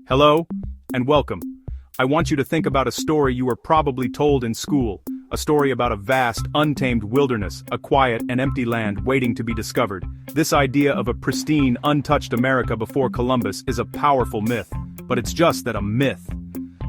Hello, and welcome. I want you to think about a story you were probably told in school, a story about a vast, untamed wilderness, a quiet and empty land waiting to be discovered. This idea of a pristine, untouched America before Columbus is a powerful myth, but it's just that, a myth.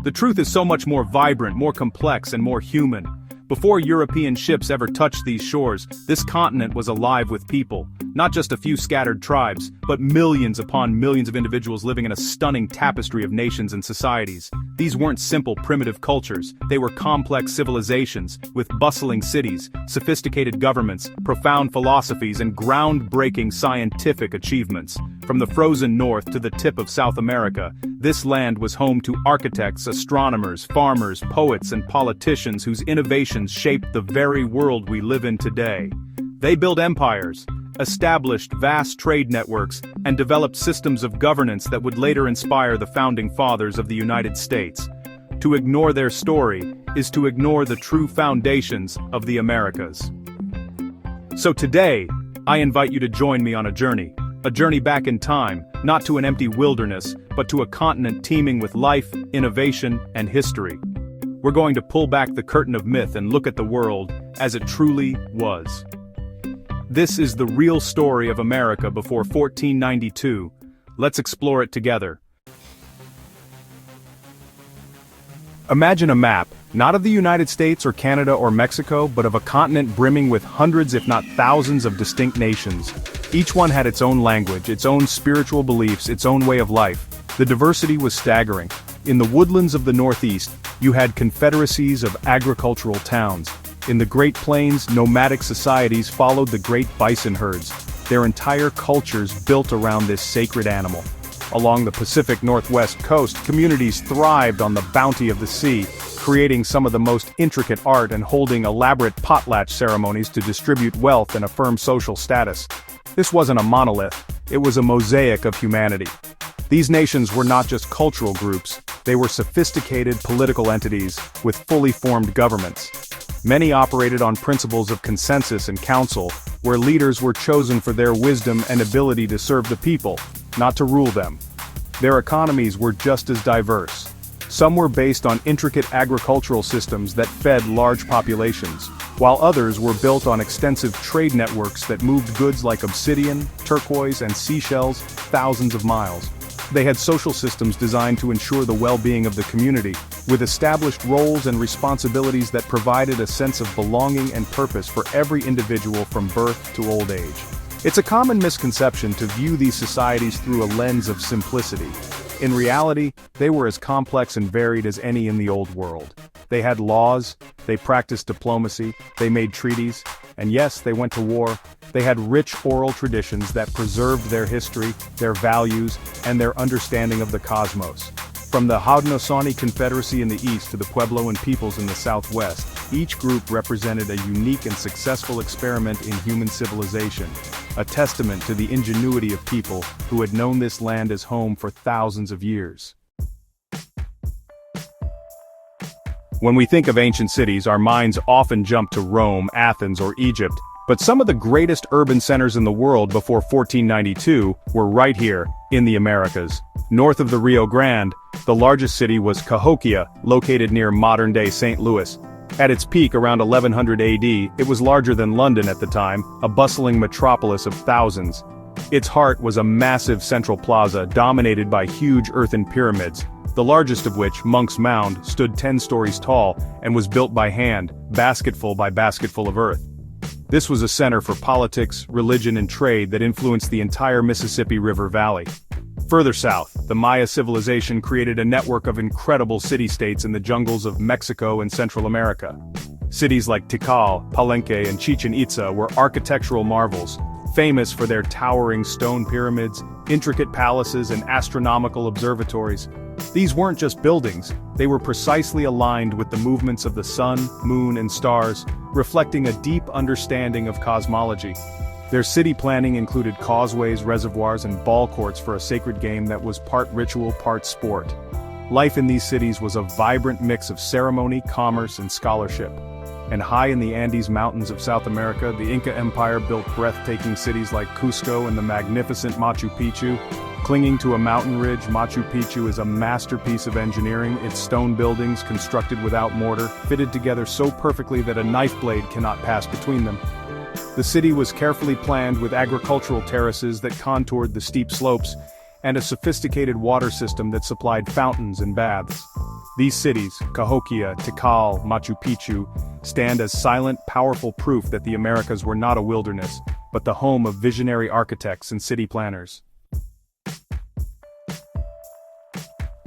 The truth is so much more vibrant, more complex, and more human. Before European ships ever touched these shores, this continent was alive with people. Not just a few scattered tribes, but millions upon millions of individuals living in a stunning tapestry of nations and societies. These weren't simple primitive cultures, they were complex civilizations, with bustling cities, sophisticated governments, profound philosophies, and groundbreaking scientific achievements. From the frozen north to the tip of South America, this land was home to architects, astronomers, farmers, poets, and politicians whose innovations shaped the very world we live in today. They built empires, established vast trade networks, and developed systems of governance that would later inspire the founding fathers of the United States. To ignore their story is to ignore the true foundations of the Americas. So today, I invite you to join me on a journey back in time, not to an empty wilderness, but to a continent teeming with life, innovation, and history. We're going to pull back the curtain of myth and look at the world as it truly was. This is the real story of America before 1492. Let's explore it together. Imagine a map, not of the United States or Canada or Mexico, but of a continent brimming with hundreds if not thousands of distinct nations. Each one had its own language, its own spiritual beliefs, its own way of life. The diversity was staggering. In the woodlands of the Northeast, you had confederacies of agricultural towns. In the Great Plains, nomadic societies followed the great bison herds, their entire cultures built around this sacred animal. Along the Pacific Northwest coast, communities thrived on the bounty of the sea, creating some of the most intricate art and holding elaborate potlatch ceremonies to distribute wealth and affirm social status. This wasn't a monolith, it was a mosaic of humanity. These nations were not just cultural groups, they were sophisticated political entities with fully formed governments. Many operated on principles of consensus and council, where leaders were chosen for their wisdom and ability to serve the people, not to rule them. Their economies were just as diverse. Some were based on intricate agricultural systems that fed large populations, while others were built on extensive trade networks that moved goods like obsidian, turquoise, and seashells thousands of miles. They had social systems designed to ensure the well-being of the community, with established roles and responsibilities that provided a sense of belonging and purpose for every individual from birth to old age. It's a common misconception to view these societies through a lens of simplicity. In reality, they were as complex and varied as any in the Old World. They had laws, they practiced diplomacy, they made treaties, and yes, they went to war. They had rich oral traditions that preserved their history, their values, and their understanding of the cosmos. From the Haudenosaunee Confederacy in the east to the Puebloan peoples in the southwest, each group represented a unique and successful experiment in human civilization, a testament to the ingenuity of people who had known this land as home for thousands of years. When we think of ancient cities, our minds often jump to Rome, Athens, or Egypt, but some of the greatest urban centers in the world before 1492 were right here, in the Americas. North of the Rio Grande, the largest city was Cahokia, located near modern-day St. Louis. At its peak around 1100 AD, it was larger than London at the time, a bustling metropolis of thousands. Its heart was a massive central plaza dominated by huge earthen pyramids, the largest of which, Monk's Mound, stood 10 stories tall and was built by hand, basketful by basketful of earth. This was a center for politics, religion, and trade that influenced the entire Mississippi River Valley. Further south, the Maya civilization created a network of incredible city-states in the jungles of Mexico and Central America. Cities like Tikal, Palenque, and Chichen Itza were architectural marvels, famous for their towering stone pyramids, intricate palaces, and astronomical observatories. These weren't just buildings, they were precisely aligned with the movements of the sun, moon, and stars, reflecting a deep understanding of cosmology. Their city planning included causeways, reservoirs, and ball courts for a sacred game that was part ritual, part sport. Life in these cities was a vibrant mix of ceremony, commerce, and scholarship. And high in the Andes Mountains of South America, the Inca Empire built breathtaking cities like Cusco and the magnificent Machu Picchu. Clinging to a mountain ridge, Machu Picchu is a masterpiece of engineering, its stone buildings constructed without mortar, fitted together so perfectly that a knife blade cannot pass between them. The city was carefully planned with agricultural terraces that contoured the steep slopes, and a sophisticated water system that supplied fountains and baths. These cities, Cahokia, Tikal, Machu Picchu, stand as silent, powerful proof that the Americas were not a wilderness, but the home of visionary architects and city planners.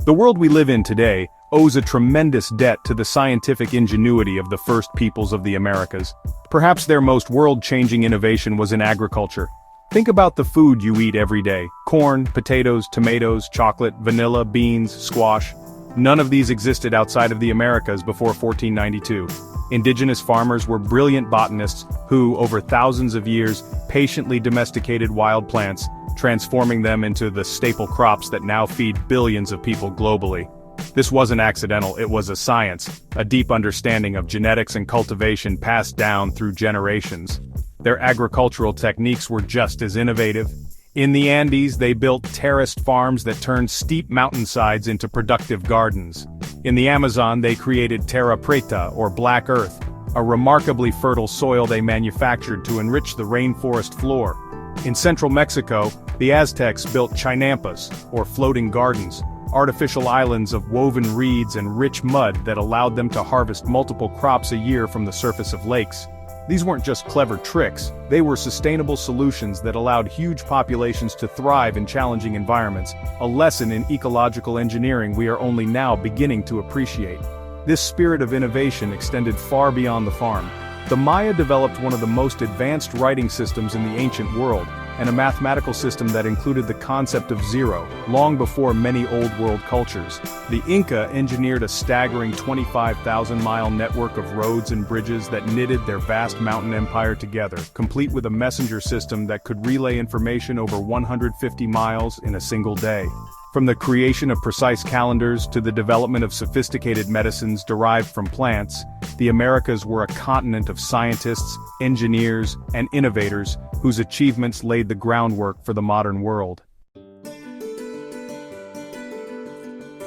The world we live in today owes a tremendous debt to the scientific ingenuity of the first peoples of the Americas. Perhaps their most world-changing innovation was in agriculture. Think about the food you eat every day: corn, potatoes, tomatoes, chocolate, vanilla, beans, squash. None of these existed outside of the Americas before 1492. Indigenous farmers were brilliant botanists who, over thousands of years, patiently domesticated wild plants, transforming them into the staple crops that now feed billions of people globally. This wasn't accidental, it was a science, a deep understanding of genetics and cultivation passed down through generations. Their agricultural techniques were just as innovative. In the Andes, they built terraced farms that turned steep mountainsides into productive gardens. In the Amazon, they created terra preta, or black earth, a remarkably fertile soil they manufactured to enrich the rainforest floor. In central Mexico, the Aztecs built chinampas, or floating gardens, artificial islands of woven reeds and rich mud that allowed them to harvest multiple crops a year from the surface of lakes. These weren't just clever tricks, they were sustainable solutions that allowed huge populations to thrive in challenging environments, a lesson in ecological engineering we are only now beginning to appreciate. This spirit of innovation extended far beyond the farm. The Maya developed one of the most advanced writing systems in the ancient world, and a mathematical system that included the concept of zero, long before many Old World cultures. The Inca engineered a staggering 25,000-mile network of roads and bridges that knitted their vast mountain empire together, complete with a messenger system that could relay information over 150 miles in a single day. From the creation of precise calendars to the development of sophisticated medicines derived from plants, the Americas were a continent of scientists, engineers, and innovators whose achievements laid the groundwork for the modern world.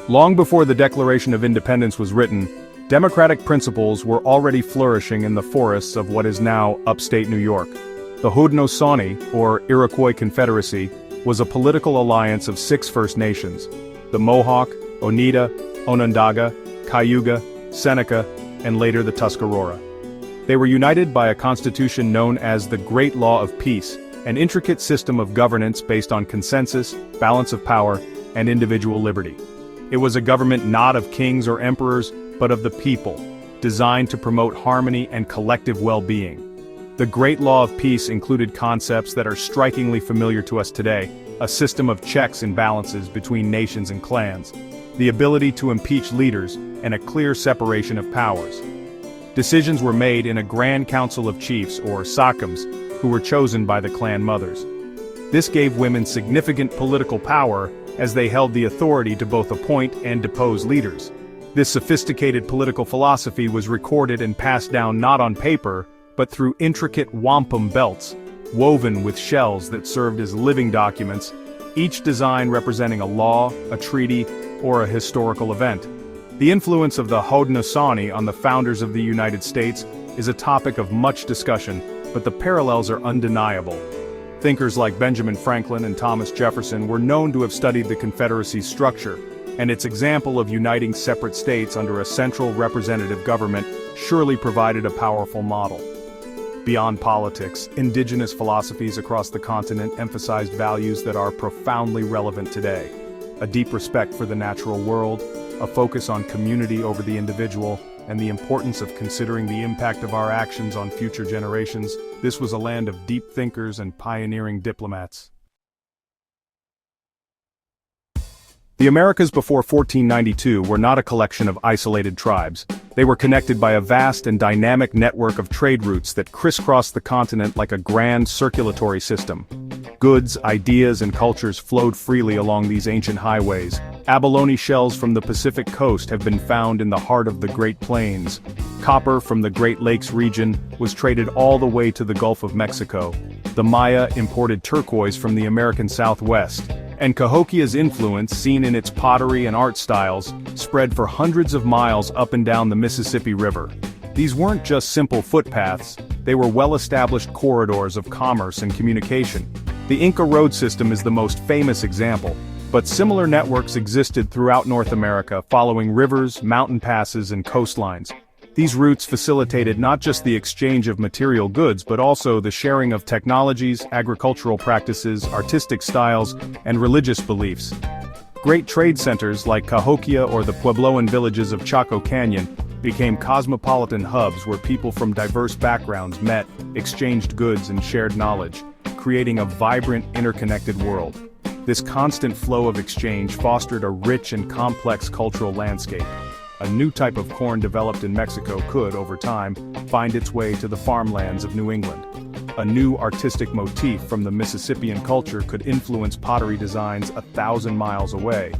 Long before the Declaration of Independence was written, democratic principles were already flourishing in the forests of what is now upstate New York. The Haudenosaunee, or Iroquois Confederacy, was a political alliance of 6 First Nations: the Mohawk, Oneida, Onondaga, Cayuga, Seneca, and later the Tuscarora. They were united by a constitution known as the Great Law of Peace, an intricate system of governance based on consensus, balance of power, and individual liberty. It was a government not of kings or emperors, but of the people, designed to promote harmony and collective well-being. The Great Law of Peace included concepts that are strikingly familiar to us today: a system of checks and balances between nations and clans, the ability to impeach leaders, and a clear separation of powers. Decisions were made in a Grand Council of Chiefs, or sachems, who were chosen by the clan mothers. This gave women significant political power, as they held the authority to both appoint and depose leaders. This sophisticated political philosophy was recorded and passed down not on paper, but through intricate wampum belts, woven with shells that served as living documents, each design representing a law, a treaty, or a historical event. The influence of the Haudenosaunee on the founders of the United States is a topic of much discussion, but the parallels are undeniable. Thinkers like Benjamin Franklin and Thomas Jefferson were known to have studied the Confederacy's structure, and its example of uniting separate states under a central representative government surely provided a powerful model. Beyond politics, indigenous philosophies across the continent emphasized values that are profoundly relevant today: a deep respect for the natural world, a focus on community over the individual, and the importance of considering the impact of our actions on future generations. This was a land of deep thinkers and pioneering diplomats. The Americas before 1492 were not a collection of isolated tribes. They were connected by a vast and dynamic network of trade routes that crisscrossed the continent like a grand circulatory system. Goods, ideas, and cultures flowed freely along these ancient highways. Abalone shells from the Pacific coast have been found in the heart of the Great Plains. Copper from the Great Lakes region was traded all the way to the Gulf of Mexico. The Maya imported turquoise from the American Southwest, And Cahokia's influence, seen in its pottery and art styles, spread for hundreds of miles up and down the Mississippi River. These weren't just simple footpaths, they were well-established corridors of commerce and communication. The Inca road system is the most famous example, but similar networks existed throughout North America following rivers, mountain passes, and coastlines. These routes facilitated not just the exchange of material goods but also the sharing of technologies, agricultural practices, artistic styles, and religious beliefs. Great trade centers like Cahokia or the Puebloan villages of Chaco Canyon became cosmopolitan hubs where people from diverse backgrounds met, exchanged goods, and shared knowledge, creating a vibrant, interconnected world. This constant flow of exchange fostered a rich and complex cultural landscape. A new type of corn developed in Mexico could, over time, find its way to the farmlands of New England. A new artistic motif from the Mississippian culture could influence pottery designs 1,000 miles away.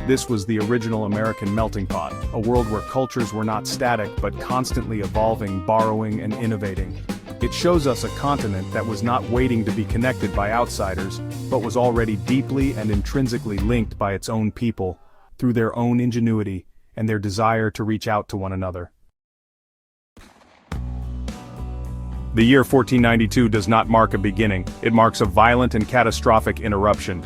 This was the original American melting pot, a world where cultures were not static but constantly evolving, borrowing, and innovating. It shows us a continent that was not waiting to be connected by outsiders, but was already deeply and intrinsically linked by its own people, through their own ingenuity and their desire to reach out to one another. The year 1492 does not mark a beginning, it marks a violent and catastrophic interruption.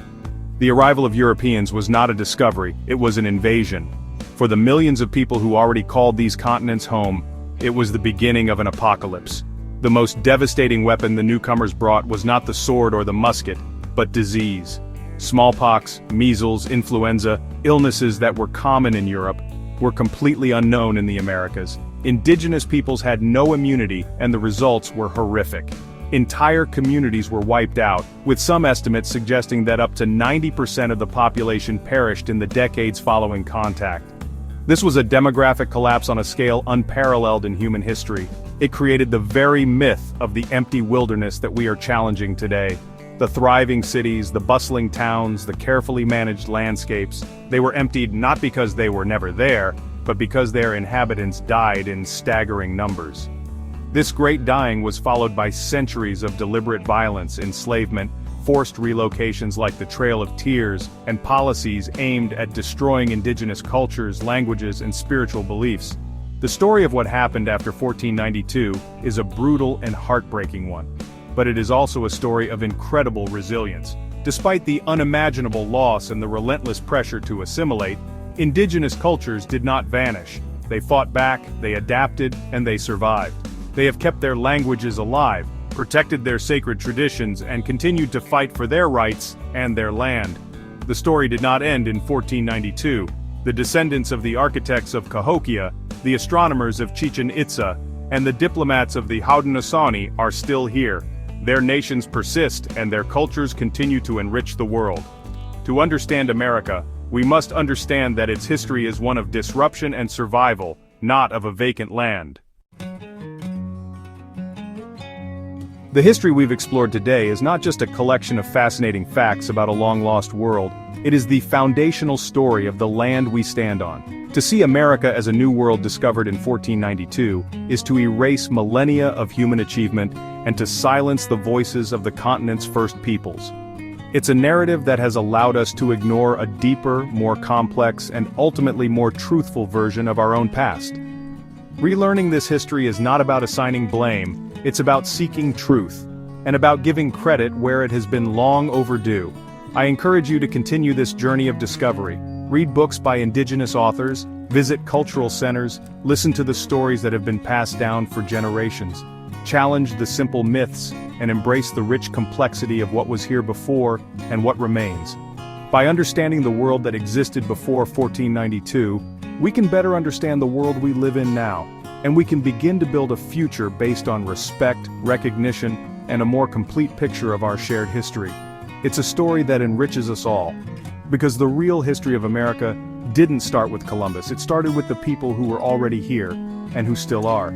The arrival of Europeans was not a discovery, it was an invasion. For the millions of people who already called these continents home, it was the beginning of an apocalypse. The most devastating weapon the newcomers brought was not the sword or the musket, but disease. Smallpox, measles, influenza, illnesses that were common in Europe, were completely unknown in the Americas. Indigenous peoples had no immunity, and the results were horrific. Entire communities were wiped out, with some estimates suggesting that up to 90% of the population perished in the decades following contact. This was a demographic collapse on a scale unparalleled in human history. It created the very myth of the empty wilderness that we are challenging today. The thriving cities, the bustling towns, the carefully managed landscapes, they were emptied not because they were never there, but because their inhabitants died in staggering numbers. This great dying was followed by centuries of deliberate violence, enslavement, forced relocations like the Trail of Tears, and policies aimed at destroying indigenous cultures, languages, and spiritual beliefs. The story of what happened after 1492 is a brutal and heartbreaking one. But it is also a story of incredible resilience. Despite the unimaginable loss and the relentless pressure to assimilate, indigenous cultures did not vanish. They fought back, they adapted, and they survived. They have kept their languages alive, protected their sacred traditions, and continued to fight for their rights and their land. The story did not end in 1492. The descendants of the architects of Cahokia, the astronomers of Chichen Itza, and the diplomats of the Haudenosaunee are still here. Their nations persist and their cultures continue to enrich the world. To understand America, we must understand that its history is one of disruption and survival, not of a vacant land. The history we've explored today is not just a collection of fascinating facts about a long-lost world, it is the foundational story of the land we stand on. To see America as a new world discovered in 1492 is to erase millennia of human achievement and to silence the voices of the continent's first peoples. It's a narrative that has allowed us to ignore a deeper, more complex, and ultimately more truthful version of our own past. Relearning this history is not about assigning blame, it's about seeking truth, and about giving credit where it has been long overdue. I encourage you to continue this journey of discovery. Read books by indigenous authors, visit cultural centers, listen to the stories that have been passed down for generations. Challenge the simple myths, and embrace the rich complexity of what was here before and what remains. By understanding the world that existed before 1492, we can better understand the world we live in now, and we can begin to build a future based on respect, recognition, and a more complete picture of our shared history. It's a story that enriches us all. Because the real history of America didn't start with Columbus, it started with the people who were already here, and who still are.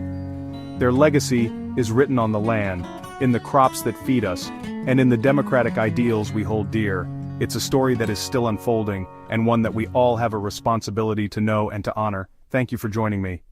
Their legacy is written on the land, in the crops that feed us, and in the democratic ideals we hold dear. It's a story that is still unfolding, and one that we all have a responsibility to know and to honor. Thank you for joining me.